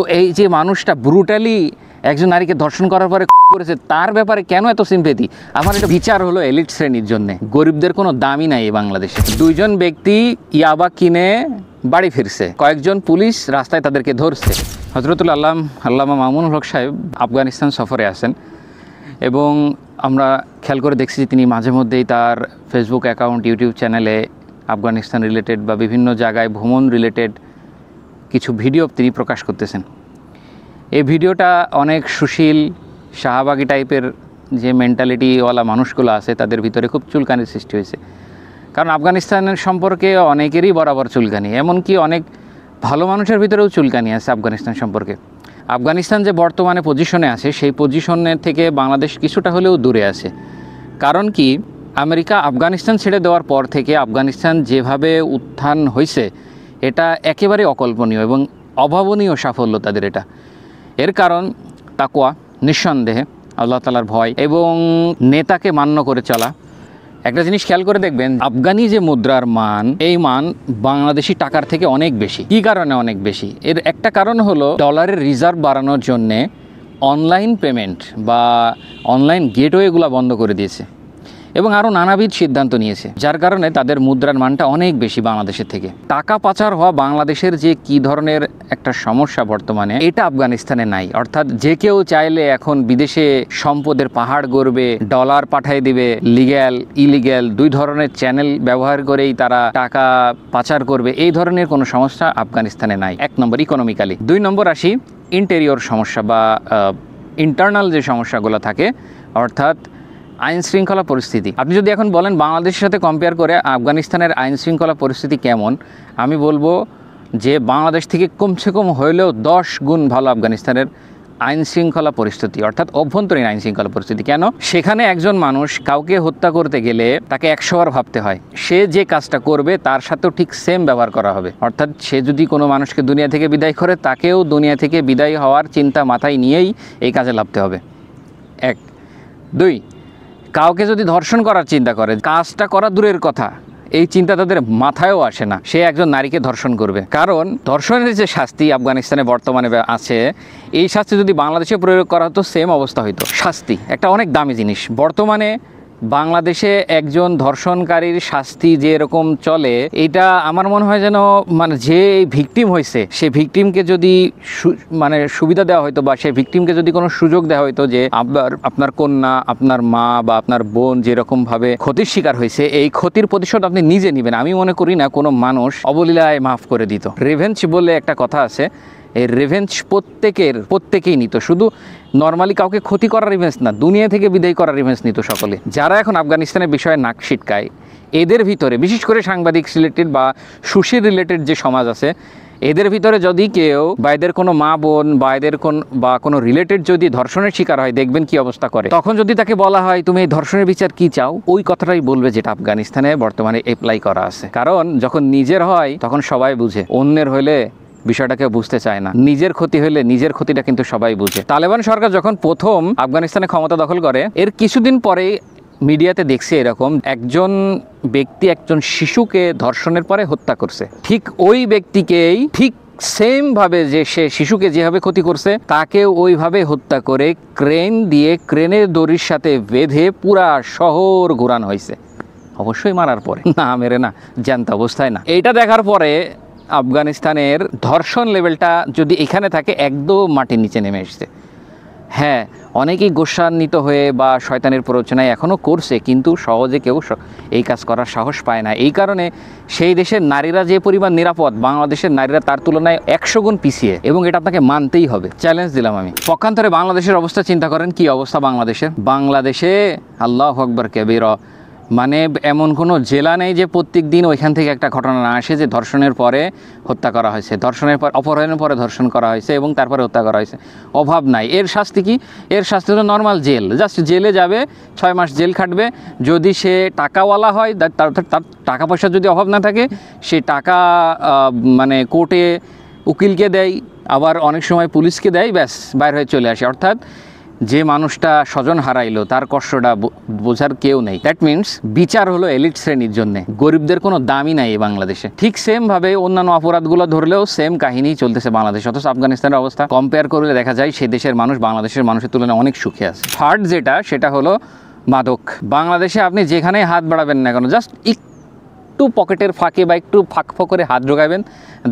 তো এই যে মানুষটা ব্রুটালি একজন নারীকে ধর্ষণ করার পরে করেছে, তার ব্যাপারে কেন এত সিম্পেথি? আমার এটা বিচার হলো এলিট শ্রেণীর জন্য, গরিবদের কোনো দামই নাই এই বাংলাদেশে। দুইজন ব্যক্তি ইয়াবা কিনে বাড়ি ফিরছে, কয়েকজন পুলিশ রাস্তায় তাদেরকে ধরছে। হজরতুল আল্লামা মামুনুল হক সাহেব আফগানিস্তান সফরে আসেন এবং আমরা খেয়াল করে দেখছি যে তিনি মাঝে মধ্যেই তার ফেসবুক অ্যাকাউন্ট, ইউটিউব চ্যানেলে আফগানিস্তান রিলেটেড বা বিভিন্ন জায়গায় ভ্রমণ রিলেটেড কিছু ভিডিও তিনি প্রকাশ করতেছেন। এই ভিডিওটা অনেক সুশীল শাহবাগী টাইপের যে মেন্টালিটিওয়ালা মানুষগুলো আছে তাদের ভিতরে খুব চুলকানির সৃষ্টি হয়েছে। কারণ আফগানিস্তানের সম্পর্কে অনেকেরই বরাবর চুলকানি, এমনকি অনেক ভালো মানুষের ভিতরেও চুলকানি আছে আফগানিস্তান সম্পর্কে। আফগানিস্তান যে বর্তমানে পজিশনে আছে সেই পজিশনের থেকে বাংলাদেশ কিছুটা হলেও দূরে আছে। কারণ কি, আমেরিকা আফগানিস্তান ছেড়ে দেওয়ার পর থেকে আফগানিস্তান যেভাবে উত্থান হয়েছে এটা একেবারে অকল্পনীয় এবং অভাবনীয় সাফল্য তাদের এটা। এর কারণ তাকওয়া, নিঃসন্দেহে আল্লাহ তাআলার ভয় এবং নেতাকে মান্য করে চলা। একটা জিনিস খেয়াল করে দেখবেন, আফগানি যে মুদ্রার মান, এই মান বাংলাদেশি টাকার থেকে অনেক বেশি। কী কারণে অনেক বেশি? এর একটা কারণ হলো ডলারের রিজার্ভ বাড়ানোর জন্যে অনলাইন পেমেন্ট বা অনলাইন গেটওয়েগুলো বন্ধ করে দিয়েছে এবং আরও নানাবিধ সিদ্ধান্ত নিয়েছে, যার কারণে তাদের মুদ্রার মানটা অনেক বেশি বাংলাদেশের থেকে। টাকা পাচার হওয়া বাংলাদেশের যে কী ধরনের একটা সমস্যা বর্তমানে, এটা আফগানিস্তানে নাই। অর্থাৎ যে কেউ চাইলে এখন বিদেশে সম্পদের পাহাড় গড়বে, ডলার পাঠিয়ে দিবে, লিগ্যাল ইলিগ্যাল দুই ধরনের চ্যানেল ব্যবহার করেই তারা টাকা পাচার করবে, এই ধরনের কোনো সমস্যা আফগানিস্তানে নাই। এক নম্বর ইকোনমিক্যালি। দুই নম্বর আসি ইন্টেরিয়র সমস্যা বা ইন্টারনাল যে সমস্যাগুলো থাকে, অর্থাৎ আইন শৃঙ্খলা পরিস্থিতি। আপনি যদি এখন বলেন বাংলাদেশের সাথে কম্পেয়ার করে আফগানিস্তানের আইন শৃঙ্খলা পরিস্থিতি কেমন, আমি বলবো যে বাংলাদেশ থেকে কমসে কম হইলেও 10 গুণ ভালো আফগানিস্তানের আইন শৃঙ্খলা পরিস্থিতি, অর্থাৎ অভ্যন্তরীণ আইন শৃঙ্খলা পরিস্থিতি। কেন? সেখানে একজন মানুষ কাউকে হত্যা করতে গেলে তাকে 100 বার ভাবতে হয়, সে যে কাজটা করবে তার সাথেও ঠিক সেম ব্যবহার করা হবে। অর্থাৎ সে যদি কোনো মানুষকে দুনিয়া থেকে বিদায় করে, তাকেও দুনিয়া থেকে বিদায় হওয়ার চিন্তা মাথায় নিয়েই এই কাজে লাভতে হবে। এক। দুই, কাউকে যদি ধর্ষণ করার চিন্তা করে, কাজটা করা দূরের কথা, এই চিন্তা তাদের মাথায়ও আসে না সে একজন নারীকে ধর্ষণ করবে। কারণ ধর্ষণের যে শাস্তি আফগানিস্তানে বর্তমানে আছে, এই শাস্তি যদি বাংলাদেশে প্রয়োগ করা হতো সেম অবস্থা হইতো। শাস্তি একটা অনেক দামি জিনিস। বর্তমানে বাংলাদেশে একজন ধর্ষণকারীর শাস্তি যে এরকম চলে, এটা আমার মনে হয় যেন মানে যে ভিকটিম হয়েছে সে ভিকটিমকে যদি সুবিধা দেওয়া হতো বা সেই ভিকটিমকে যদি কোনো সুযোগ দেওয়া হতো যে আপনার কন্যা, আপনার মা বা আপনার বোন যেরকমভাবে ক্ষতির শিকার হয়েছে, এই ক্ষতির প্রতিশোধ আপনি নিজে নেবেন, আমি মনে করি না কোনো মানুষ অবলীলায় মাফ করে দিত। রিভেঞ্জ বলে একটা কথা আছে, এই রিভেঞ্জ প্রত্যেকেই নিত, শুধু নর্মালি কাউকে ক্ষতি করার রিভেঞ্জ না, দুনিয়া থেকে বিদায় করার রিভেঞ্জ নিত সকলে। যারা এখন আফগানিস্তানের বিষয়ে নাক ছিটকায়, এদের ভিতরে বিশেষ করে সাংবাদিক রিলেটেড বা সুশীল রিলেটেড যে সমাজ আছে, এদের ভিতরে যদি কেউ বা এদের কোনো মা বোন বা এদের কোনো রিলেটেড যদি ধর্ষণের শিকার হয়, দেখবেন কি অবস্থা করে। তখন যদি তাকে বলা হয় তুমি এই ধর্ষণের বিচার কি চাও, ওই কথাটাই বলবে যেটা আফগানিস্তানে বর্তমানে অ্যাপ্লাই করা আছে। কারণ যখন নিজের হয় তখন সবাই বুঝে, অন্যের হইলে বিষয়টাকে বুঝতে চায় না। নিজের ক্ষতি হলে নিজের ক্ষতিটা কিন্তু সবাই বুঝে। তালেবান সরকার যখন প্রথম আফগানিস্তানে ক্ষমতা দখল করে, এর কিছুদিন পরেই মিডিয়াতে দেখছি এরকম একজন ব্যক্তি একজন শিশুকে ধর্ষণের পরে হত্যা করছে। ঠিক ওই ব্যক্তিকেই ঠিক সেম ভাবে যে সে শিশুকে যেভাবে ক্ষতি করছে, তাকে ওইভাবে হত্যা করে ক্রেন দিয়ে, ক্রেনের দড়ির সাথে বেঁধে পুরা শহর ঘোরানো হয়েছে। অবশ্যই মারার পরে, না মেরে না, জ্যান্ত অবস্থায় না। এইটা দেখার পরে আফগানিস্তানের ধর্ষণ লেভেলটা যদি এখানে থাকে একদম মাটির নিচে নেমে এসছে। হ্যাঁ, অনেকেই গোসান্বিত হয়ে বা শয়তানের প্ররোচনায় এখনও করছে, কিন্তু সহজে কেউ এই কাজ করার সাহস পায় না। এই কারণে সেই দেশের নারীরা যে পরিমাণ নিরাপদ, বাংলাদেশের নারীরা তার তুলনায় 100 গুণ পিছিয়ে, এবং এটা আপনাকে মানতেই হবে। চ্যালেঞ্জ দিলাম আমি। পক্ষান্তরে বাংলাদেশের অবস্থা চিন্তা করেন, কি অবস্থা বাংলাদেশে আল্লাহু আকবার কবীরা, মানে এমন কোনো জেলা নেই যে প্রত্যেক দিন ওইখান থেকে একটা ঘটনা না আসে যে ধর্ষণের পরে হত্যা করা হয়েছে, ধর্ষণের পর অপহরণের পরে ধর্ষণ করা হয়েছে এবং তারপরে হত্যা করা হয়েছে। অভাব নাই। এর শাস্তি কি? এর শাস্তি হলো নর্মাল জেল, জাস্ট জেলে যাবে, 6 মাস জেল খাটবে। যদি সে টাকাওয়ালা হয়, তার টাকা পয়সার যদি অভাব না থাকে, সে টাকা মানে কোর্টে উকিলকে দেয়, আবার অনেক সময় পুলিশকে দেয়, ব্যাস বাইর হয়ে চলে আসে। অর্থাৎ যে মানুষটা স্বজন হারাইলো তার কষ্টটা বোঝার কেউ নেই। দ্যাট মিনস বিচার হলো এলিট শ্রেণীর জন্য, গরিবদের কোনো দামই নাই এই বাংলাদেশে। ঠিক সেম ভাবে অন্যান্য অপরাধগুলো ধরলেও সেম কাহিনী চলতেছে বাংলাদেশে। অথচ আফগানিস্তানের অবস্থা কম্পেয়ার করলে দেখা যায় সে দেশের মানুষ বাংলাদেশের মানুষের তুলনায় অনেক সুখে আছে। থার্ড সেটা হলো মাদক। বাংলাদেশে আপনি যেখানে হাত বাড়াবেন না কেন, জাস্ট একটু পকেটের ফাঁকে বা একটু ফাঁক করে হাত ঢোকাবেন,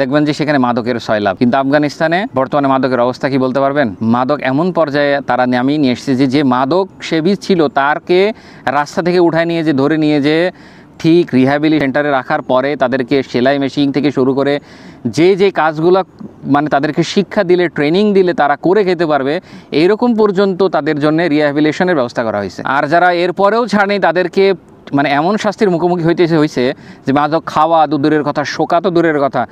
দেখবেন যে সেখানে মাদকের সয়লাভ। কিন্তু আফগানিস্তানে বর্তমানে মাদকের অবস্থা কি বলতে পারবেন? মাদক এমন পর্যায়ে তারা নামিয়ে নিয়ে এসেছে যে মাদক সেবী ছিল তারকে রাস্তা থেকে উঠায় নিয়ে যে ধরে নিয়ে যে ঠিক রিহ্যাবিলিটেশন সেন্টারে রাখার পরে তাদেরকে সেলাই মেশিন থেকে শুরু করে যে কাজগুলো মানে তাদেরকে শিক্ষা দিলে, ট্রেনিং দিলে তারা করে খেতে পারবে, এইরকম পর্যন্ত তাদের জন্য রিহ্যাবিলিটেশনের ব্যবস্থা করা হয়েছে। আর যারা এরপরেও ছাড় নেই তাদেরকে মানে এমন শাস্তির মুখোমুখি হয়েছে যে মাদক খাওয়া তো দূরের কথা, শোকা তো দূরের কথা,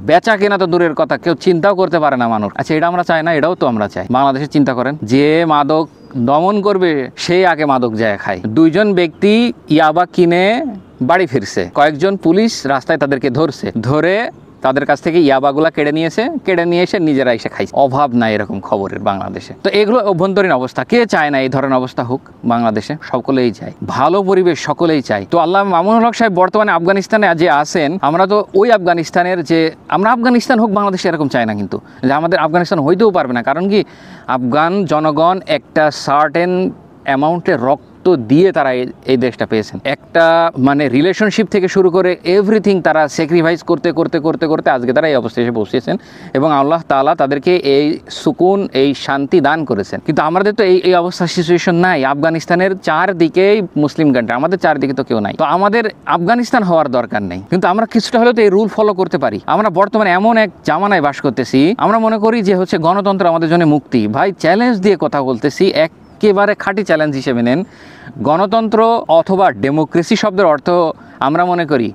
বেচা কেনা তো দূরের কথা, কেউ চিন্তাও করতে পারে না মানুষ। আচ্ছা, এটা আমরা চাই না? এটাও তো আমরা চাই। বাংলাদেশে চিন্তা করেন, যে মাদক দমন করবে সেই আগে মাদক যায় খায়। দুইজন ব্যক্তি ইয়াবা কিনে বাড়ি ফিরছে, কয়েকজন পুলিশ রাস্তায় তাদেরকে ধরে তাদের কাছ থেকে ইয়াবাগুলা কেড়ে নিয়ে এসে নিজেরা এসে খাইছে। অভাব নাই এরকম খবরের বাংলাদেশে। তো এগুলো অভ্যন্তরীণ অবস্থা। কে চায় না এই ধরনের অবস্থা হোক বাংলাদেশে? সকলেই চায়, ভালো পরিবেশ সকলেই চায়। তো আল্লাহ মামুনুল হক সাহেব বর্তমানে আফগানিস্তানে যে আছেন, আমরা তো ওই আফগানিস্তানের আমরা আফগানিস্তান হোক বাংলাদেশে এরকম চাই না, কিন্তু যে আমাদের আফগানিস্তান হইতেও পারবে না। কারণ কি, আফগান জনগণ একটা সার্টেন অ্যামাউন্টের রক্ত দিয়ে তারা এই দেশটা পেয়েছেন। একটা মানে রিলেশনশিপ থেকে শুরু করে এভরিথিং তারা স্যাক্রিফাইস করতে আজকে তারা এই অবস্থায় এসে পৌঁছেছেন এবং আল্লাহ তাআলা তাদেরকে এই সুকুন, এই শান্তি দান করেছেন। কিন্তু আমাদের তো এই অবস্থা সিচুয়েশন নাই। আফগানিস্তানের চারদিকেই মুসলিম কান্ট্রি, আমাদের চারদিকে তো কেউ নাই। তো আমাদের আফগানিস্তান হওয়ার দরকার নেই, কিন্তু আমরা কিছুটা হলেও তো এই রুল ফলো করতে পারি। আমরা বর্তমানে এমন এক জামানায় বাস করতেছি, আমরা মনে করি যে গণতন্ত্র আমাদের জন্য মুক্তি। ভাই, চ্যালেঞ্জ দিয়ে কথা বলতেছি, একেবারে খাঁটি চ্যালেঞ্জ হিসেবে নেন। গণতন্ত্র অথবা ডেমোক্রেসি শব্দের অর্থ আমরা মনে করি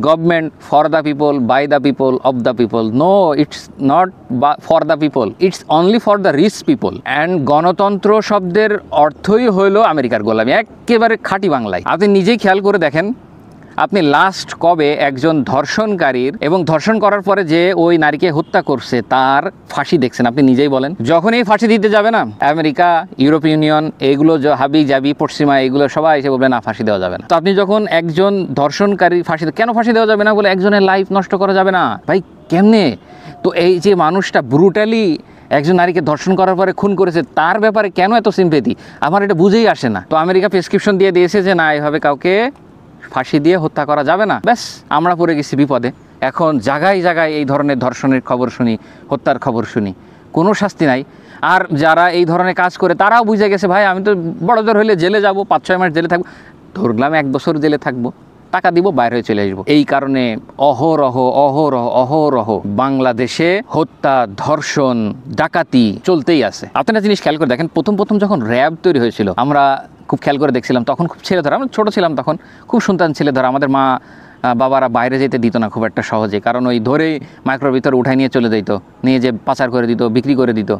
government for the people, by the people, of the people. No, it's not for the people, it's only for the rich people. And গণতন্ত্র শব্দের অর্থই হইল আমেরিকার গোলামি, একেবারে খাঁটি বাংলায়। আপনি নিজেই খেয়াল করে দেখেন, আপনি লাস্ট কবে একজন ধর্ষণকারীর এবং ধর্ষণ করার পরে যে ওই নারীকে হত্যা করছে তার ফাঁসি দেখছেন? আপনি নিজেই বলেন। যখন এই ফাঁসি দিতে যাবে না, আমেরিকা, ইউরোপীয় ইউনিয়ন, এগুলো হাবি জাবি পশ্চিমা এগুলো সবাই এসে বলবে না, ফাঁসি দেওয়া যাবে না। তো আপনি যখন একজন ধর্ষণকারী কেন ফাঁসি দেওয়া যাবে না? বলে একজনের লাইফ নষ্ট করা যাবে না। ভাই, কেমনে? তো এই যে মানুষটা ব্রুটালি একজন নারীকে ধর্ষণ করার পরে খুন করেছে, তার ব্যাপারে কেন এত সিম্পেথি? আমার এটা বুঝেই আসে না। তো আমেরিকা প্রেসক্রিপশন দিয়ে দিয়েছে যে না, এভাবে কাউকে ফাঁসি দিয়ে হত্যা করা যাবে না। ব্যাস, আমরা পড়ে গেছি বিপদে। এখন জায়গায় জায়গায় এই ধরনের ধর্ষণের খবর শুনি, হত্যার খবর শুনি, কোনো শাস্তি নাই। আর যারা এই ধরনের কাজ করে তারাও বুঝে গেছে, ভাই আমি তো বড় জোর হলে জেলে যাব, 5-6 মাস জেলে থাকবো, ধরলাম 1 বছর জেলে থাকবো, টাকা দিব, বাইরে হয়ে চলে আসবো। এই কারণে অহরহ বাংলাদেশে হত্যা, ধর্ষণ, ডাকাতি চলতেই আছে। আপনারা জিনিস খেয়াল করে দেখেন, প্রথম যখন র্যাব তৈরি হয়েছিল, আমরা খুব খেয়াল করে দেখছিলাম, তখন খুব ছেলে ধরা, আমরা ছোটো ছিলাম তখন, খুব শুনতাম ছেলে ধরা। আমাদের মা বাবারা বাইরে যেতে দিত না খুব একটা সহজে, কারণ ওই ধরেই মাইক্রোর ভিতরে উঠাই নিয়ে চলে যেত, নিয়ে যে পাচার করে দিত, বিক্রি করে দিত,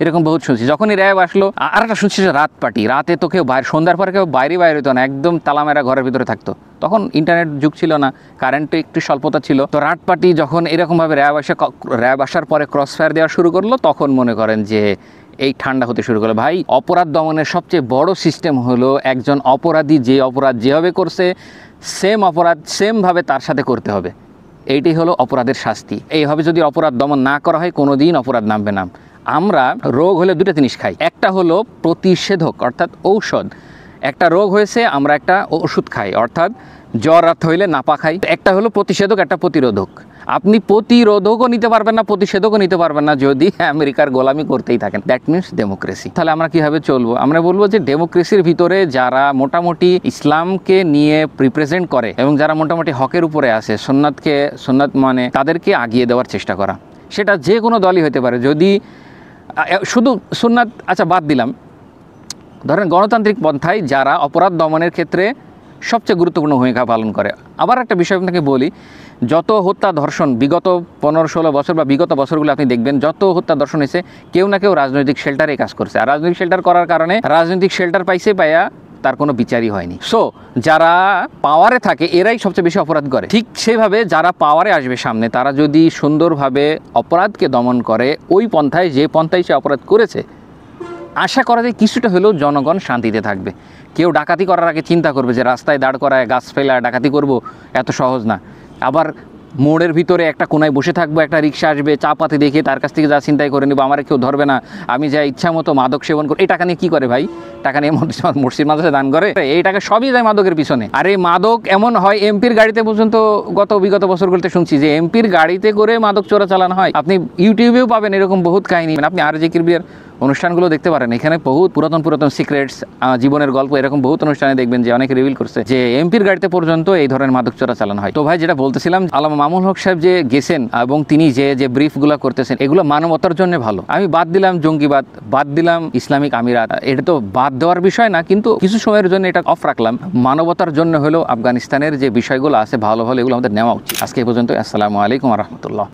এরকম বহুত শুনছি। যখনই র্যাব আসলো, আর একটা শুনছি যে রাত পার্টি, রাতে তো কেউ সন্ধ্যার পরে কেউ বাইরে হতো না, একদম তালামেরা ঘরের ভিতরে থাকতো। তখন ইন্টারনেট যুগ ছিল না, কারেন্টে একটু স্বল্পতা ছিল। তো রাত পার্টি যখন এরকমভাবে র্যাব আসার পরে ক্রস ফায়ার দেওয়া শুরু করলো, তখন মনে করেন যে এই ঠান্ডা হতে শুরু করলো। ভাই, অপরাধ দমনের সবচেয়ে বড় সিস্টেম হলো একজন অপরাধী যে অপরাধ যেভাবে করছে সেম অপরাধ সেমভাবে তার সাথে করতে হবে। এইটাই হলো অপরাধের শাস্তি। এইভাবে যদি অপরাধ দমন না করা হয়, কোনো দিন অপরাধ নামবে না। আমরা রোগ হলে 2টা জিনিস খাই, একটা হলো প্রতিষেধক অর্থাৎ ঔষধ। একটা রোগ হয়েছে, আমরা একটা ওষুধ খাই অর্থাৎ জ্বর রাত হইলে নাপা খাই। একটা হলো প্রতিষেধক, একটা প্রতিরোধক। আপনি প্রতিরোধকও নিতে পারবেন না, প্রতিষেধকও নিতে পারবেন না যদি আমেরিকার গোলামি করতেই থাকেন। That means democracy. তাহলে আমরা কীভাবে চলবো? আমরা বলবো যে ডেমোক্রেসির ভিতরে যারা মোটামুটি ইসলামকে নিয়ে রিপ্রেজেন্ট করে এবং যারা মোটামুটি হকের উপরে আছে, সুন্নাত মানে তাদেরকে আগিয়ে দেওয়ার চেষ্টা করা। সেটা যে কোনো দলই হতে পারে। যদি শুধু সুন্নাত আচ্ছা বাদ দিলাম, ধরেন গণতান্ত্রিক পন্থায় যারা অপরাধ দমনের ক্ষেত্রে সবচেয়ে গুরুত্বপূর্ণ ভূমিকা পালন করে। আবার একটা বিষয় আপনাকে বলি, যত হত্যা ধর্ষণ বিগত 15-16 বছর বা বিগত বছরগুলো আপনি দেখবেন, যত হত্যা ধর্ষণ হয়েছে কেউ না কেউ রাজনৈতিক শেল্টারে কাজ করছে। আর রাজনৈতিক শেল্টার করার কারণে রাজনৈতিক শেল্টার পাইয়া তার কোনো বিচারই হয়নি। সো যারা পাওয়ারে থাকে এরাই সবচেয়ে বেশি অপরাধ করে। ঠিক সেভাবে যারা পাওয়ারে আসবে সামনে, তারা যদি সুন্দরভাবে অপরাধকে দমন করে ওই পন্থায়, যে পন্থায় সে অপরাধ করেছে, আশা করা যায় কিছুটা হলেও জনগণ শান্তিতে থাকবে। কেউ ডাকাতি করার আগে চিন্তা করবে যে রাস্তায় দাঁড় করায় গাছ ফেলা ডাকাতি করব, এত সহজ না। আবার মোড়ের ভিতরে একটা কোনায় বসে থাকবো, একটা রিক্সা আসবে, চা পাতি দেখে তার কাছ থেকে যা চিন্তাই করে নেবো, আমার কেউ ধরবে না, আমি যা ইচ্ছা মতো মাদক সেবন করি। এই টাকা নিয়ে কী করে ভাই? টাকা নিয়ে মসজিদ মাদ্রাসায় দান করে, এই টাকা সবই যায় মাদকের পিছনে। আর এই মাদক এমন হয় এমপির গাড়িতে পর্যন্ত বিগত বছরগুলোতে শুনছি যে এমপির গাড়িতে করে মাদক চোরাচালান হয়। আপনি ইউটিউবেও পাবেন এরকম বহুত কাহিনী। আপনি আর যে কিরবিয়ার অনুষ্ঠানগুলো দেখতে পারেন, এখানে বহুত পুরাতন সিক্রেটস, জীবনের গল্প, এরকম বহুত অনুষ্ঠানে দেখবেন যে অনেকে রিভিল করছে যে এমপির গাড়িতে পর্যন্ত এই ধরনের মাদক চোরাচালান হয়। তো ভাই যেটা বলতেছিলাম, আল্লামা মামুনুল হক সাহেব যে গেছেন এবং তিনি যে ব্রিফগুলো করতেছেন, এগুলো মানবতার জন্য ভালো। আমি বাদ দিলাম জঙ্গিবাদ, বাদ দিলাম ইসলামিক আমিরাত, এটা তো বাদ দেওয়ার বিষয় না, কিন্তু কিছু সময়ের জন্য এটা অফ রাখলাম। মানবতার জন্য হলেও আফগানিস্তানের যে বিষয়গুলো আছে ভালো ভালো, এগুলো আমাদের নেওয়া উচিত। আজকে এই পর্যন্ত। আসসালামু আলাইকুম ওয়া রাহমাতুল্লাহ।